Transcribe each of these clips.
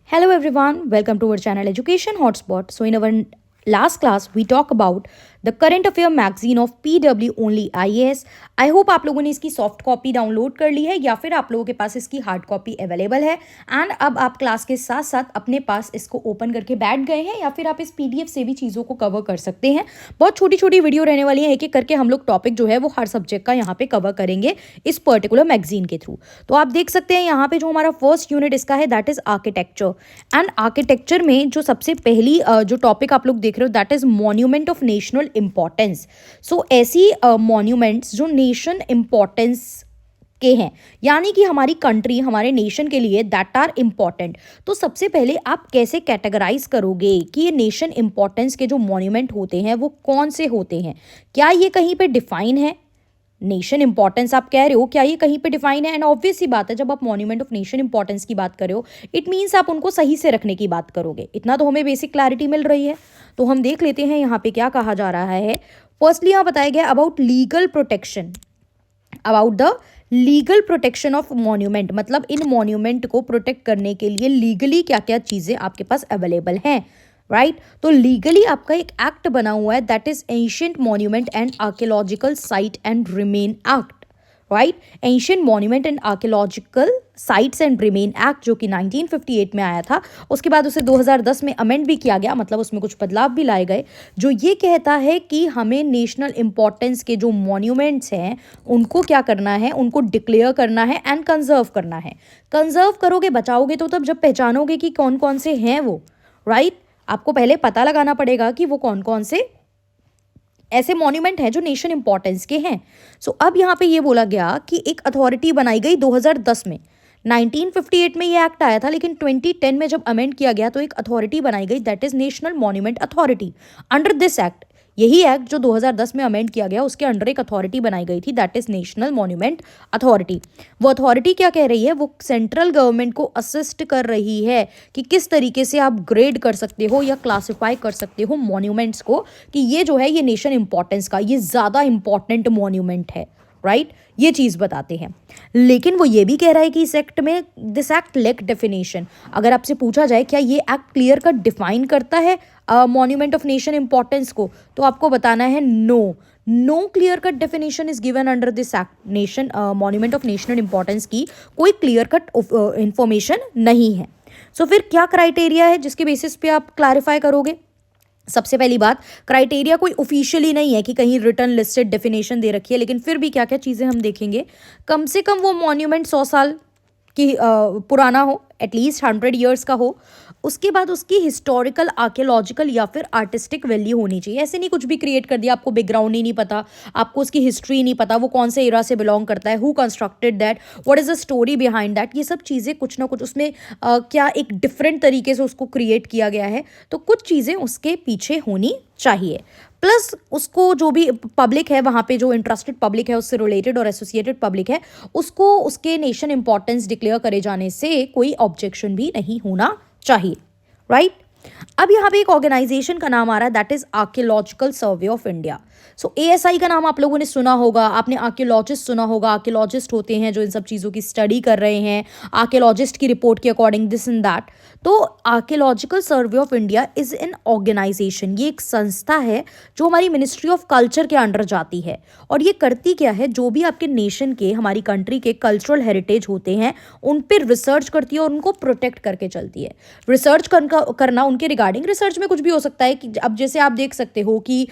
Hello everyone, welcome to our channel Education Hotspot. So in our last class we talk about the current affair magazine of PW Only IAS. I hope आप लोगों ने इसकी soft copy download कर ली है या फिर आप लोगों के पास इसकी हार्ड कॉपी अवेलेबल है एंड अब आप क्लास के साथ साथ अपने पास इसको ओपन करके बैठ गए हैं या फिर आप इस PDF से भी चीज़ों को कवर कर सकते हैं। बहुत छोटी छोटी वीडियो रहने वाली है, एक एक करके हम लोग टॉपिक जो है वो हर सब्जेक्ट का यहाँ पे कवर करेंगे इस पर्टिकुलर मैगजीन के थ्रू। तो आप देख सकते हैं यहाँ पे जो हमारा फर्स्ट यूनिट इसका है that is architecture and architecture में जो सबसे पहली जो टॉपिक आप लोग देख रहे हो that is monument of national importance. So ऐसी मॉन्यूमेंट्स जो नेशन इंपॉर्टेंस के हैं यानी कि हमारी कंट्री हमारे नेशन के लिए दैट आर इम्पॉर्टेंट। तो सबसे पहले आप कैसे कैटेगराइज करोगे कि ये नेशन इंपॉर्टेंस के जो मॉन्यूमेंट होते हैं वो कौन से होते हैं? क्या ये कहीं पे डिफाइन है? नेशन इंपॉर्टेंस आप कह रहे हो, क्या ये कहीं पे डिफाइन है? एंड ऑब्वियस सी बात है, जब आप मॉन्यूमेंट ऑफ नेशन इंपॉर्टेंस की बात कर रहे हो इट मीन्स आप उनको सही से रखने की बात करोगे। इतना तो हमें बेसिक क्लैरिटी मिल रही है। तो हम देख लेते हैं यहाँ पे क्या कहा जा रहा है। फर्स्टली यहाँ बताया गया about legal protection, about the legal protection of monument, मतलब इन मॉन्यूमेंट को प्रोटेक्ट करने के लिए लीगली क्या क्या चीज़ें आपके पास अवेलेबल हैं, राइट। तो लीगली आपका एक एक्ट बना हुआ है that is ancient monument and archaeological site and remain act, right. Ancient monument and archaeological sites and remain act जो कि 1958 में आया था, उसके बाद उसे 2010 में अमेंड भी किया गया, मतलब उसमें कुछ बदलाव भी लाए गए, जो ये कहता है कि हमें नेशनल इंपॉर्टेंस के जो मॉन्यूमेंट्स हैं उनको क्या करना है, उनको डिक्लेयर करना है एंड कंजर्व करना है। कंजर्व करोगे, बचाओगे तो तब जब पहचानोगे कि कौन कौन से हैं वो, राइट। आपको पहले पता लगाना पड़ेगा कि वो कौन कौन से ऐसे मॉन्यूमेंट हैं जो नेशन इंपॉर्टेंस के हैं। सो अब यहाँ पे ये बोला गया कि एक अथॉरिटी बनाई गई 2010 में। 1958 में ये एक्ट आया था लेकिन 2010 में जब अमेंड किया गया तो एक अथॉरिटी बनाई गई that is national monument authority. Under this act, यही एक्ट जो 2010 में अमेंड किया गया उसके अंडर एक अथॉरिटी बनाई गई थी that is national monument authority. वो अथॉरिटी क्या कह रही है, वो सेंट्रल गवर्नमेंट को असिस्ट कर रही है कि किस तरीके से आप ग्रेड कर सकते हो या क्लासिफाई कर सकते हो मॉन्यूमेंट्स को कि ये जो है ये नेशन इंपॉर्टेंस का, ये ज़्यादा इंपॉर्टेंट मॉन्यूमेंट है, राइट। ये चीज़ बताते हैं। लेकिन वो ये भी कह रहा है कि इस एक्ट में दिस एक्ट लेक डेफिनेशन। अगर आपसे पूछा जाए क्या ये एक्ट क्लियर कट डिफाइन करता है मॉन्यूमेंट ऑफ नेशन इंपॉर्टेंस को, तो आपको बताना है no clear cut definition is given under this act. Nation monument of national importance की कोई क्लियर कट इंफॉर्मेशन नहीं है। सो फिर क्या क्राइटेरिया है जिसके बेसिस पे आप क्लैरिफाई करोगे? सबसे पहली बात, क्राइटेरिया कोई ऑफिशियली नहीं है कि कहीं रिटर्न लिस्टेड डेफिनेशन दे रखी है, लेकिन फिर भी क्या क्या चीज़ें हम देखेंगे। कम से कम वो मॉन्यूमेंट 100 साल की पुराना हो, एटलीस्ट 100 ईयर्स का हो। उसके बाद उसकी हिस्टोरिकल, आर्कियोलॉजिकल या फिर आर्टिस्टिक वैल्यू होनी चाहिए। ऐसे नहीं कुछ भी क्रिएट कर दिया, आपको बैकग्राउंड ही नहीं पता, आपको उसकी हिस्ट्री नहीं पता, वो कौन से एरा से बिलोंग करता है, who constructed that, what is the story behind that. ये सब चीज़ें कुछ ना कुछ उसमें क्या एक डिफरेंट तरीके से उसको क्रिएट किया गया है, तो कुछ चीज़ें उसके पीछे होनी चाहिए। प्लस उसको जो भी पब्लिक है वहाँ पे, जो इंटरेस्टेड पब्लिक है, उससे रिलेटेड और एसोसिएटेड पब्लिक है, उसको उसके नेशन इंपॉर्टेंस डिक्लेयर करे जाने से कोई ऑब्जेक्शन भी नहीं होना चाहिए, राइट। अब यहाँ पे एक ऑर्गेनाइजेशन का नाम आ रहा है that is archaeological survey of India. So ASI का नाम आप लोगों ने सुना होगा, आपने आर्कियोलॉजिस्ट सुना होगा। आर्कियोलॉजिस्ट होते हैं जो इन सब चीज़ों की स्टडी कर रहे हैं, आर्कियोलॉजिस्ट की रिपोर्ट के अकॉर्डिंग दिस एंड दैट। तो archaeological survey of India is an organisation, ये एक संस्था है जो हमारी मिनिस्ट्री ऑफ कल्चर के अंडर जाती है। और ये करती क्या है, जो भी आपके नेशन के, हमारी कंट्री के कल्चरल हेरिटेज होते हैं उन पर रिसर्च करती है और उनको प्रोटेक्ट करके चलती है। रिसर्च करना उनके रिगार्डिंग, रिसर्च में कुछ भी हो सकता है कि अब जैसे आप देख सकते हो कि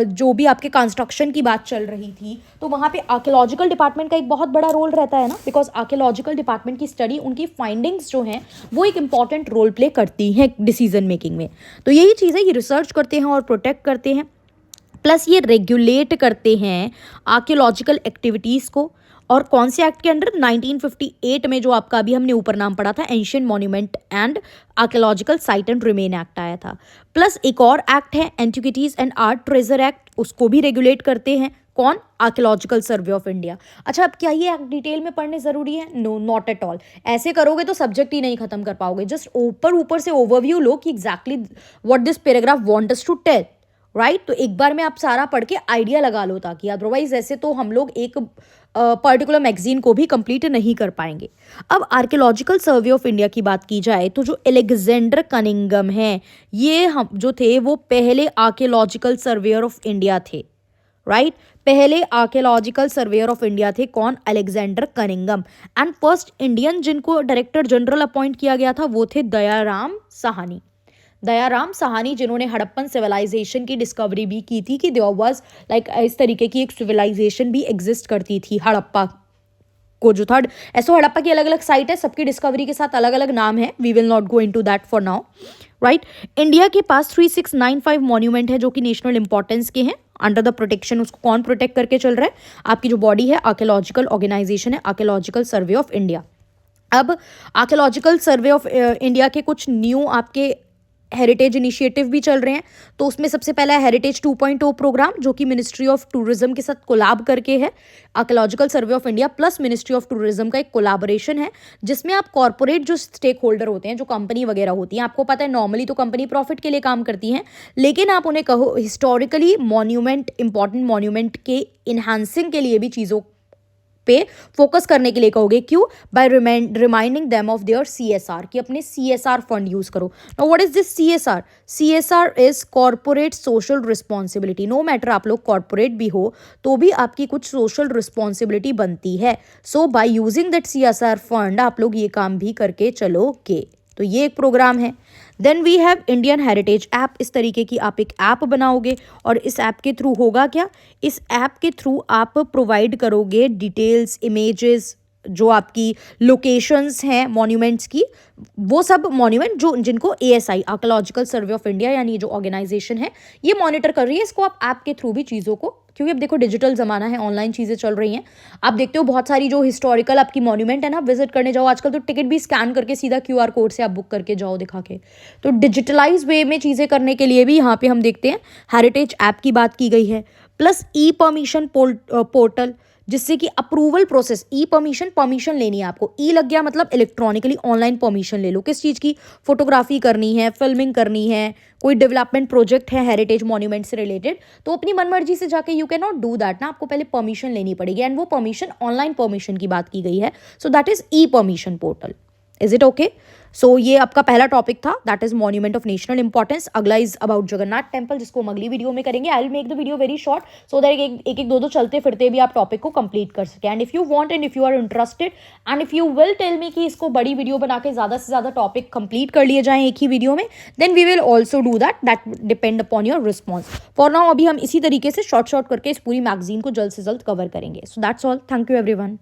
जो भी आपके कंस्ट्रक्शन की बात चल रही थी तो वहाँ पे आर्कियोलॉजिकल डिपार्टमेंट का एक बहुत बड़ा रोल रहता है ना, बिकॉज आर्कियोलॉजिकल डिपार्टमेंट की स्टडी, उनकी फाइंडिंग्स जो हैं वो एक इंपॉर्टेंट रोल प्ले करती हैं डिसीजन मेकिंग में। तो यही चीज़ है, ये रिसर्च करते हैं और प्रोटेक्ट करते हैं, प्लस ये रेगुलेट करते हैं आर्कियोलॉजिकल एक्टिविटीज़ को। और कौन से एक्ट के अंडर? 1958 में जो आपका अभी हमने ऊपर नाम पढ़ा था, ancient monument and archaeological site and remain act आया था। प्लस एक और एक्ट है antiquities and art treasure act, उसको भी रेगुलेट करते हैं कौन? Archaeological survey of India. अच्छा, अब क्या ये एक्ट डिटेल में पढ़ने जरूरी है? No, not at all. ऐसे करोगे तो सब्जेक्ट ही नहीं खत्म कर पाओगे। जस्ट ऊपर ऊपर से ओवरव्यू लो कि exactly what this paragraph want us to tell, right. तो एक बार में आप सारा पढ़ के आइडिया लगा लो, ताकि अदरवाइज ऐसे तो हम लोग एक पर्टिकुलर मैगजीन को भी कंप्लीट नहीं कर पाएंगे। अब आर्कियोलॉजिकल सर्वे ऑफ इंडिया की बात की जाए तो जो एलेक्जेंडर कनिंगम हैं, ये हम जो थे वो पहले आर्कियोलॉजिकल सर्वेयर ऑफ इंडिया थे, राइट। पहले आर्कियोलॉजिकल सर्वेयर ऑफ इंडिया थे कौन? Alexander Cunningham. And first Indian जिनको डायरेक्टर जनरल अपॉइंट किया गया था वो थे दयाराम साहनी। दयाराम साहनी जिन्होंने हड़प्पन सिविलाइजेशन की डिस्कवरी भी की थी कि देयर वाज लाइक इस तरीके की एक सिविलाइजेशन भी एग्जिस्ट करती थी हड़प्पा को जो था। ऐसो हड़प्पा की अलग अलग साइट है, सबकी डिस्कवरी के साथ अलग अलग नाम है, we will not go into that for now, right. India के पास 3695 मॉन्यूमेंट है जो कि नेशनल इंपॉर्टेंस के हैं, अंडर द प्रोटेक्शन। उसको कौन प्रोटेक्ट करके चल रहा है? आपकी जो बॉडी है आर्कियोलॉजिकल ऑर्गेनाइजेशन है, आर्कियोलॉजिकल सर्वे ऑफ इंडिया। अब आर्कियोलॉजिकल सर्वे ऑफ इंडिया के कुछ न्यू आपके हेरिटेज इनिशिएटिव भी चल रहे हैं। तो उसमें सबसे पहला है हेरिटेज 2.0 प्रोग्राम, जो कि मिनिस्ट्री ऑफ टूरिज्म के साथ कोलैब करके है। Archaeological survey of India plus ministry of tourism का एक कोलैबोरेशन है, जिसमें आप कॉर्पोरेट जो स्टेक होल्डर होते हैं, जो कंपनी वगैरह होती हैं, आपको पता है नॉर्मली तो कंपनी प्रॉफिट के लिए काम करती हैं, लेकिन आप उन्हें कहो हिस्टोरिकली मॉन्यूमेंट, इंपॉर्टेंट मॉन्यूमेंट के इन्हांसिंग के लिए भी चीज़ों पे फोकस करने के लिए कहोगे। क्यों? By reminding them of their CSR, कि अपने CSR फंड यूज करो। Now what is this CSR? CSR is corporate social responsibility. No matter आप लोग कॉर्पोरेट भी हो तो भी आपकी कुछ सोशल रिस्पॉन्सिबिलिटी बनती है। So by using that CSR fund आप लोग ये काम भी करके चलोगे। तो ये एक प्रोग्राम है। Then we have Indian heritage app. इस तरीके की आप एक ऐप बनाओगे और इस ऐप के थ्रू होगा क्या? इस ऐप के थ्रू आप प्रोवाइड करोगे डिटेल्स, इमेजेस, जो आपकी लोकेशंस हैं मॉन्यूमेंट्स की, वो सब मॉन्यूमेंट जो जिनको ASI archaeological survey of India यानी जो ऑर्गेनाइजेशन है ये मॉनिटर कर रही है, इसको आप ऐप के थ्रू भी चीज़ों को, क्योंकि अब देखो डिजिटल ज़माना है, ऑनलाइन चीज़ें चल रही हैं। आप देखते हो बहुत सारी जो हिस्टोरिकल आपकी मॉन्यूमेंट है ना, विजिट करने जाओ आजकल तो टिकट भी स्कैन करके सीधा QR कोड से आप बुक करके जाओ दिखा के। तो डिजिटलाइज वे में चीज़ें करने के लिए भी यहाँ पे हम देखते हैं हेरिटेज ऐप की बात की गई है। प्लस E-परमिशन पोर्टल, जिससे कि अप्रूवल प्रोसेस, परमिशन लेनी है आपको। लग गया मतलब इलेक्ट्रॉनिकली ऑनलाइन परमिशन ले लो। किस चीज़ की? फोटोग्राफी करनी है, फिल्मिंग करनी है, कोई डेवलपमेंट प्रोजेक्ट है हेरिटेज मॉन्यूमेंट से रिलेटेड, तो अपनी मनमर्जी से जाके you can not do that ना, आपको पहले परमिशन लेनी पड़ेगी। एंड वो परमिशन ऑनलाइन परमिशन की बात की गई है। So that is e permission portal. Is it okay? So ये आपका पहला टॉपिक था, that is monument of national importance. अगला इज अबाउट जगन्नाथ टेम्पल, जिसको हम अगली वीडियो में करेंगे। I will make the video very short so that एक दो चलते फिरते भी आप टॉपिक को कंप्लीट कर सके। And if you want and if you are interested and if you will tell me कि इसको बड़ी वीडियो बना के ज़्यादा से ज़्यादा टॉपिक कंप्लीट कर लिए जाएं एक ही वीडियो में, then we will also do that depend upon your response. For now अभी हम इसी तरीके से शॉर्ट करके इस पूरी मैगजीन को जल्द से जल्द कवर करेंगे। So that's all. Thank you everyone.